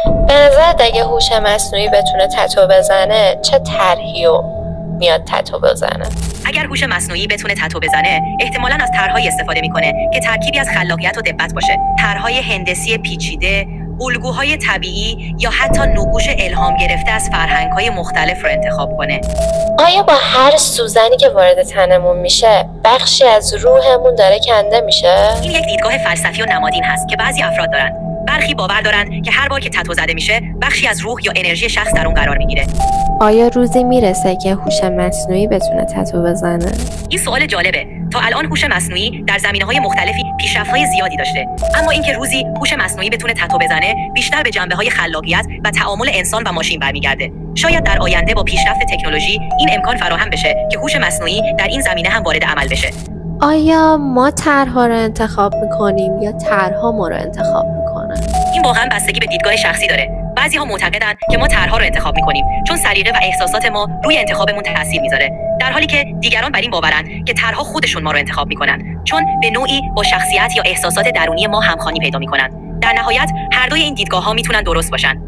به نظرت اگه هوش مصنوعی بتونه تتو بزنه چه طرحیو میاد تتو بزنه؟ اگر هوش مصنوعی بتونه تتو بزنه، احتمالاً از طرح‌هایی استفاده میکنه که ترکیبی از خلاقیت و دقت باشه. طرح‌های هندسی پیچیده، الگوهای طبیعی یا حتی نقوش الهام گرفته از فرهنگ‌های مختلف رو انتخاب کنه. آیا با هر سوزنی که وارد تنمون میشه بخشی از روحمون داره کنده میشه؟ این یک دیدگاه فلسفی و نمادین هست که بعضی افراد دارن. برخی باور دارن که هر بار که تتو زده میشه، بخشی از روح یا انرژی شخص در اون قرار میگیره. آیا روزی میرسه که هوش مصنوعی بتونه تتو بزنه؟ این سوال جالبه. تا الان هوش مصنوعی در زمینه‌های مختلفی پیشرفت‌های زیادی داشته. اما اینکه روزی هوش مصنوعی بتونه تتو بزنه، بیشتر به جنبه‌های خلاقیت و تعامل انسان و ماشین برمیگرده. شاید در آینده با پیشرفت تکنولوژی این امکان فراهم بشه که هوش مصنوعی در این زمینه هم وارد عمل بشه. آیا ما طرح‌ها رو انتخاب می‌کنیم یا طرح‌ها ما رو انتخاب می‌کنن؟ این واقعا بستگی به دیدگاه شخصی داره. بعضی‌ها معتقدن که ما طرح‌ها رو انتخاب می‌کنیم چون سلیقه و احساسات ما روی انتخابمون تاثیر میذاره، در حالی که دیگران بر این باورن که طرح‌ها خودشون ما رو انتخاب می‌کنن چون به نوعی با شخصیت یا احساسات درونی ما همخوانی پیدا می‌کنن. در نهایت هر دوی این دیدگاه‌ها میتونن درست باشن.